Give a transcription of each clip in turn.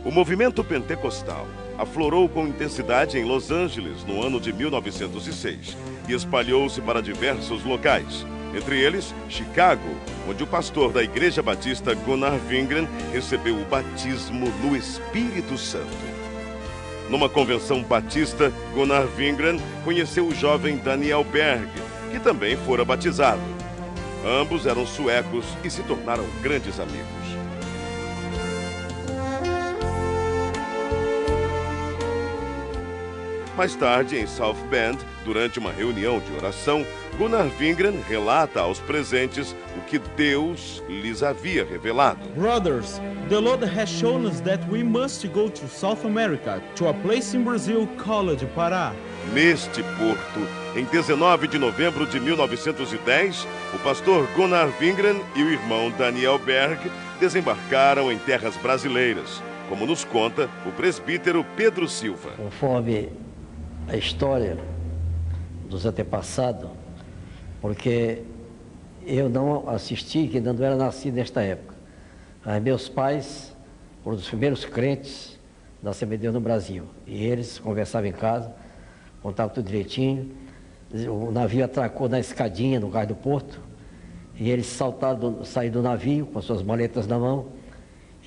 O movimento pentecostal aflorou com intensidade em Los Angeles no ano de 1906 e espalhou-se para diversos locais, entre eles Chicago, onde o pastor da Igreja Batista Gunnar Wingren recebeu o batismo no Espírito Santo. Numa convenção batista, Gunnar Wingren conheceu o jovem Daniel Berg, que também fora batizado. Ambos eram suecos e se tornaram grandes amigos. Mais tarde, em South Bend, durante uma reunião de oração, Gunnar Wingren relata aos presentes o que Deus lhes havia revelado. Brothers, the Lord has shown us that we must go to South America, to a place in Brazil called Pará. Neste porto, em 19 de novembro de 1910, o pastor Gunnar Wingren e o irmão Daniel Berg desembarcaram em terras brasileiras, como nos conta o presbítero Pedro Silva. Conforme a história dos antepassados, porque eu não assisti, que não era nascido nesta época. Mas meus pais foram os primeiros crentes da Assembleia de Deus no Brasil. E eles conversavam em casa, contavam tudo direitinho. O navio atracou na escadinha no cais do porto. E eles saíram do navio com as suas maletas na mão.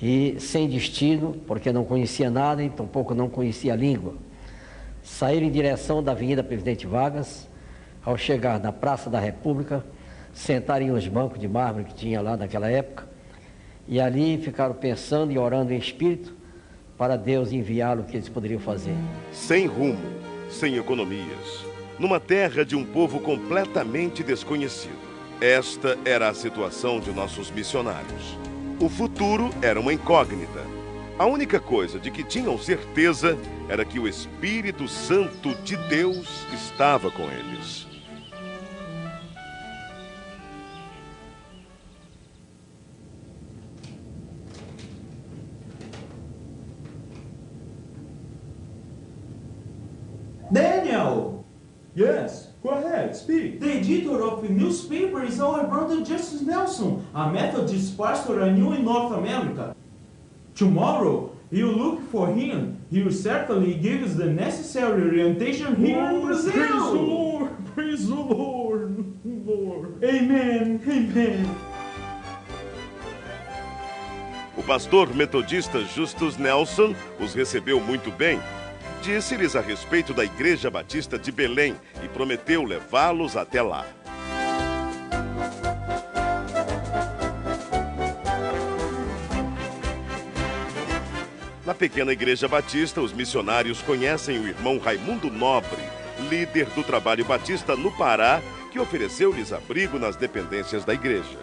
E sem destino, porque não conhecia nada e tampouco não conhecia a língua. Saíram em direção da Avenida Presidente Vargas. Ao chegar na Praça da República, sentaram em uns bancos de mármore que tinha lá naquela época, e ali ficaram pensando e orando em espírito para Deus enviá-lo o que eles poderiam fazer. Sem rumo, sem economias, numa terra de um povo completamente desconhecido. Esta era a situação de nossos missionários. O futuro era uma incógnita. A única coisa de que tinham certeza era que o Espírito Santo de Deus estava com eles. Daniel! Yes, go ahead, speak. The editor of the newspaper is our brother Justice Nelson, a Methodist pastor I knew in North America. Tomorrow, you look for him. He will certainly give us the necessary orientation here in Brazil. Praise the Lord, praise the Lord, Lord. Amen, amen. O pastor metodista Justus Nelson os recebeu muito bem. Disse-lhes a respeito da Igreja Batista de Belém e prometeu levá-los até lá. Na pequena Igreja Batista, os missionários conhecem o irmão Raimundo Nobre, líder do trabalho batista no Pará, que ofereceu-lhes abrigo nas dependências da igreja.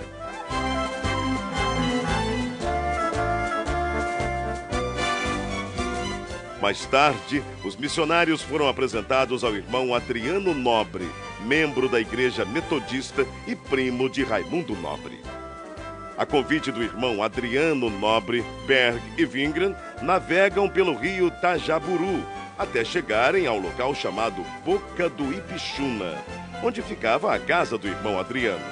Mais tarde, os missionários foram apresentados ao irmão Adriano Nobre, membro da Igreja Metodista e primo de Raimundo Nobre. A convite do irmão Adriano Nobre, Berg e Wingren navegam pelo rio Tajaburu até chegarem ao local chamado Boca do Ipixuna, onde ficava a casa do irmão Adriano.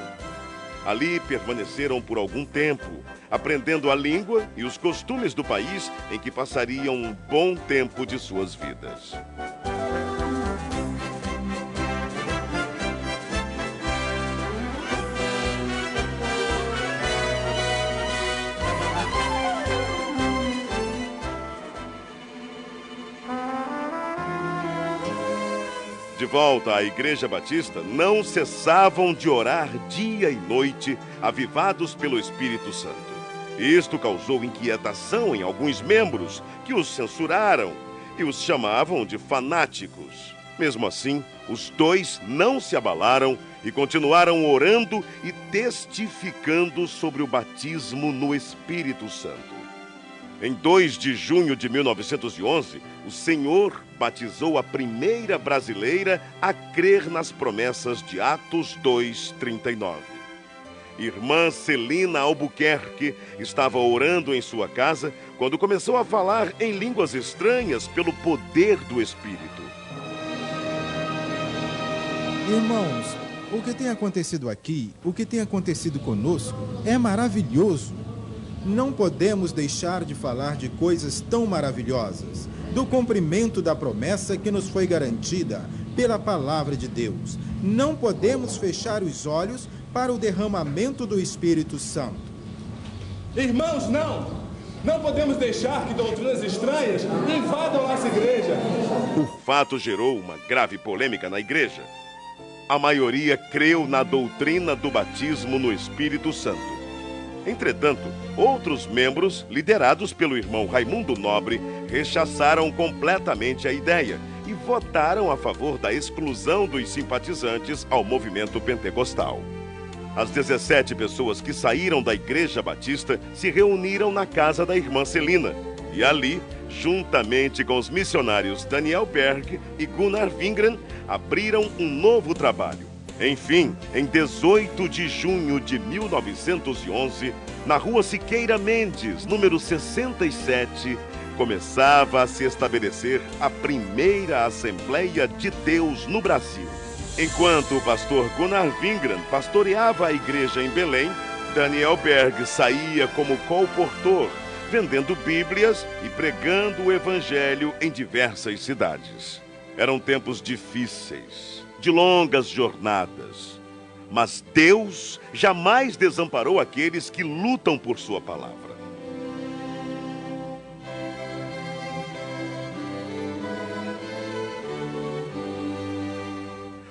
Ali permaneceram por algum tempo, aprendendo a língua e os costumes do país em que passariam um bom tempo de suas vidas. De volta à Igreja Batista, não cessavam de orar dia e noite, avivados pelo Espírito Santo. Isto causou inquietação em alguns membros, que os censuraram e os chamavam de fanáticos. Mesmo assim, os dois não se abalaram e continuaram orando e testificando sobre o batismo no Espírito Santo. Em 2 de junho de 1911, o Senhor batizou a primeira brasileira a crer nas promessas de Atos 2:39. Irmã Celina Albuquerque estava orando em sua casa quando começou a falar em línguas estranhas pelo poder do Espírito. Irmãos, o que tem acontecido aqui, o que tem acontecido conosco, é maravilhoso. não podemos deixar de falar de coisas tão maravilhosas, do cumprimento da promessa que nos foi garantida pela palavra de Deus. Não podemos fechar os olhos para o derramamento do Espírito Santo. Irmãos, não podemos deixar que doutrinas estranhas invadam nossa igreja. O fato gerou uma grave polêmica na igreja. A maioria creu na doutrina do batismo no Espírito Santo. Entretanto, outros membros, liderados pelo irmão Raimundo Nobre, rechaçaram completamente a ideia e votaram a favor da exclusão dos simpatizantes ao movimento pentecostal. As 17 pessoas que saíram da Igreja Batista se reuniram na casa da irmã Celina e ali, juntamente com os missionários Daniel Berg e Gunnar Wingren, abriram um novo trabalho. Enfim, em 18 de junho de 1911, na rua Siqueira Mendes, número 67, começava a se estabelecer a primeira Assembleia de Deus no Brasil. Enquanto o pastor Gunnar Wingren pastoreava a igreja em Belém, Daniel Berg saía como colportor, vendendo Bíblias e pregando o Evangelho em diversas cidades. Eram tempos difíceis, de longas jornadas, mas Deus jamais desamparou aqueles que lutam por sua palavra.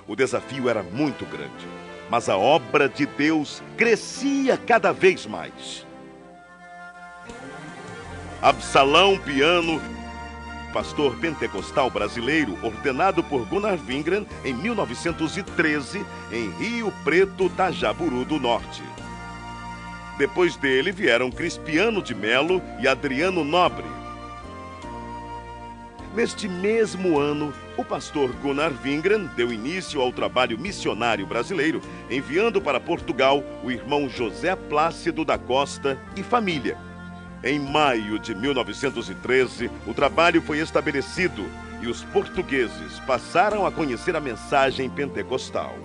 O desafio era muito grande, mas a obra de Deus crescia cada vez mais. Absalão Piano, pastor pentecostal brasileiro, ordenado por Gunnar Wingren em 1913, em Rio Preto, Tajaburu do Norte. Depois dele vieram Crispiano de Melo e Adriano Nobre. Neste mesmo ano, o pastor Gunnar Wingren deu início ao trabalho missionário brasileiro, enviando para Portugal o irmão José Plácido da Costa e família. Em maio de 1913, o trabalho foi estabelecido e os portugueses passaram a conhecer a mensagem pentecostal.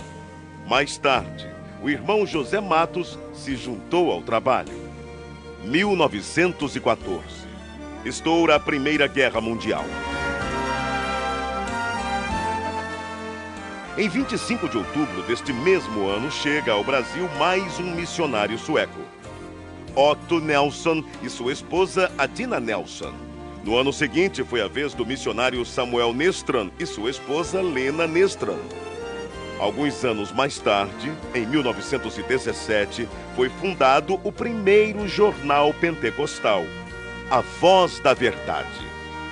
Mais tarde, o irmão José Matos se juntou ao trabalho. 1914. Estoura a Primeira Guerra Mundial. Em 25 de outubro deste mesmo ano, chega ao Brasil mais um missionário sueco, Otto Nelson e sua esposa Adina Nelson. No ano seguinte, foi a vez do missionário Samuel Nestran e sua esposa Lena Nestran. Alguns anos mais tarde, em 1917, foi fundado o primeiro jornal pentecostal, A Voz da Verdade.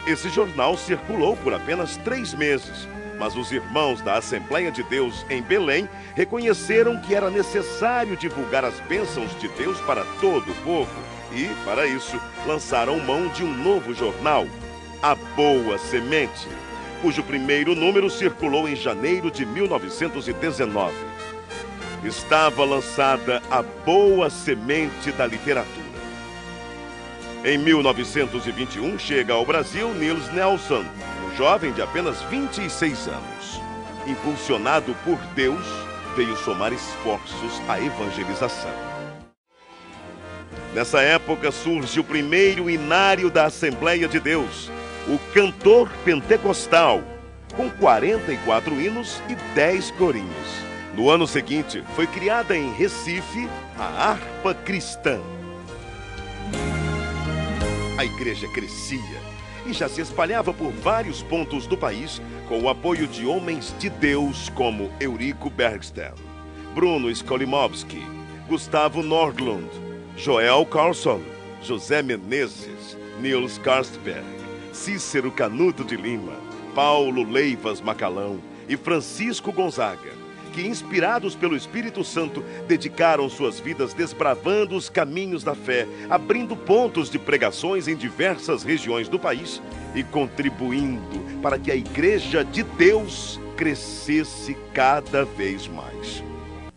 Esse jornal circulou por apenas 3 meses, mas os irmãos da Assembleia de Deus em Belém reconheceram que era necessário divulgar as bênçãos de Deus para todo o povo e, para isso, lançaram mão de um novo jornal, A Boa Semente, cujo primeiro número circulou em janeiro de 1919. Estava lançada a Boa Semente da Literatura. Em 1921, chega ao Brasil Niels Nelson, jovem de apenas 26 anos. Impulsionado por Deus, veio somar esforços à evangelização. Nessa época surge o primeiro inário da Assembleia de Deus, o Cantor Pentecostal, com 44 hinos e 10 corinhos. No ano seguinte, foi criada em Recife a Harpa Cristã. A igreja crescia e já se espalhava por vários pontos do país com o apoio de homens de Deus como Eurico Bergsten, Bruno Skolimowski, Gustavo Nordlund, Joel Carlson, José Menezes, Niels Karstberg, Cícero Canuto de Lima, Paulo Leivas Macalão e Francisco Gonzaga, que, inspirados pelo Espírito Santo, dedicaram suas vidas desbravando os caminhos da fé, abrindo pontos de pregações em diversas regiões do país e contribuindo para que a Igreja de Deus crescesse cada vez mais.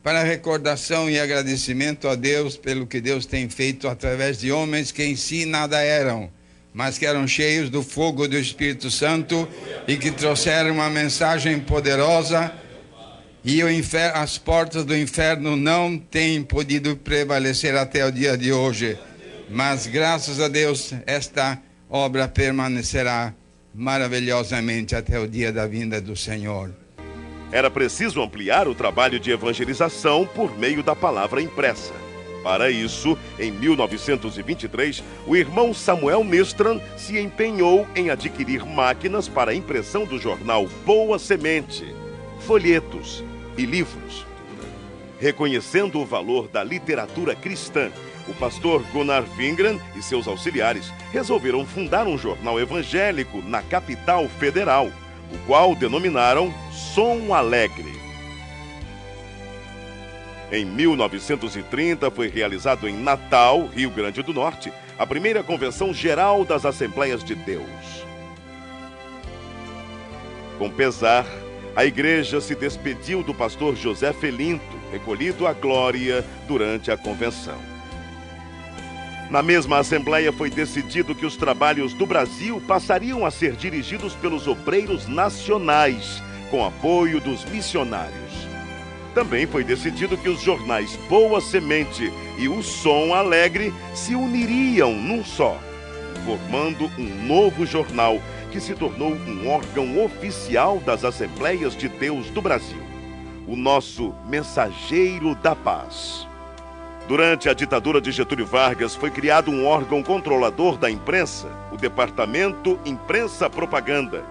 Para recordação e agradecimento a Deus pelo que Deus tem feito através de homens que em si nada eram, mas que eram cheios do fogo do Espírito Santo e que trouxeram uma mensagem poderosa. E as portas do inferno não têm podido prevalecer até o dia de hoje. Mas, graças a Deus, esta obra permanecerá maravilhosamente até o dia da vinda do Senhor. Era preciso ampliar o trabalho de evangelização por meio da palavra impressa. Para isso, em 1923, o irmão Samuel Nistran se empenhou em adquirir máquinas para a impressão do jornal Boa Semente, folhetos e livros. Reconhecendo o valor da literatura cristã, o pastor Gunnar Wingren e seus auxiliares resolveram fundar um jornal evangélico na capital federal, o qual denominaram Som Alegre. Em 1930 foi realizado em Natal, Rio Grande do Norte, a primeira Convenção Geral das Assembleias de Deus. Com pesar, a igreja se despediu do pastor José Felinto, recolhido à glória durante a convenção. Na mesma Assembleia foi decidido que os trabalhos do Brasil passariam a ser dirigidos pelos obreiros nacionais, com apoio dos missionários. Também foi decidido que os jornais Boa Semente e o Som Alegre se uniriam num só, formando um novo jornal que se tornou um órgão oficial das Assembleias de Deus do Brasil, o nosso Mensageiro da Paz. Durante a ditadura de Getúlio Vargas, foi criado um órgão controlador da imprensa, o Departamento Imprensa Propaganda.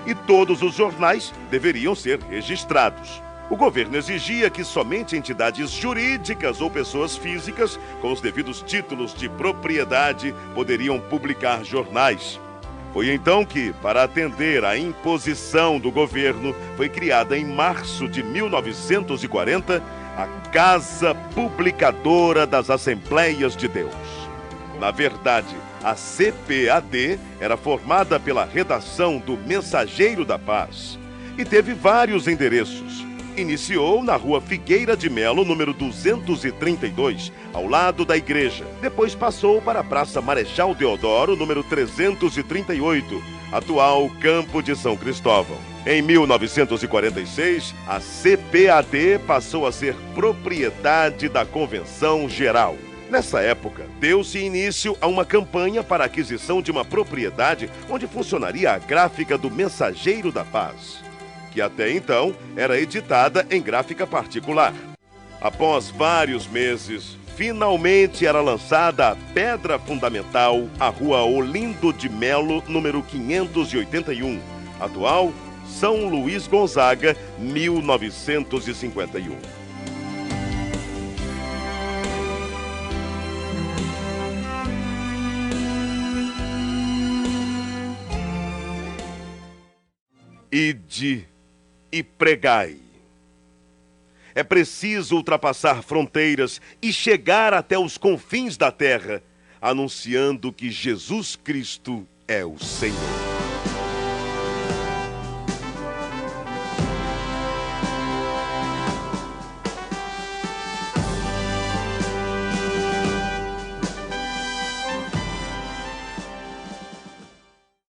E todos os jornais deveriam ser registrados. O governo exigia que somente entidades jurídicas ou pessoas físicas, com os devidos títulos de propriedade, poderiam publicar jornais. Foi então que, para atender à imposição do governo, foi criada em março de 1940 a Casa Publicadora das Assembleias de Deus. Na verdade, a CPAD era formada pela redação do Mensageiro da Paz e teve vários endereços. Iniciou na Rua Figueira de Melo, número 232, ao lado da igreja. Depois passou para a Praça Marechal Deodoro, número 338, atual Campo de São Cristóvão. Em 1946, a CPAD passou a ser propriedade da Convenção Geral. Nessa época, deu-se início a uma campanha para a aquisição de uma propriedade onde funcionaria a gráfica do Mensageiro da Paz, que até então era editada em gráfica particular. Após vários meses, finalmente era lançada a pedra fundamental, a Rua Olindo de Melo, número 581, atual São Luís Gonzaga, 1951. Ide e pregai. É preciso ultrapassar fronteiras e chegar até os confins da terra, anunciando que Jesus Cristo é o Senhor.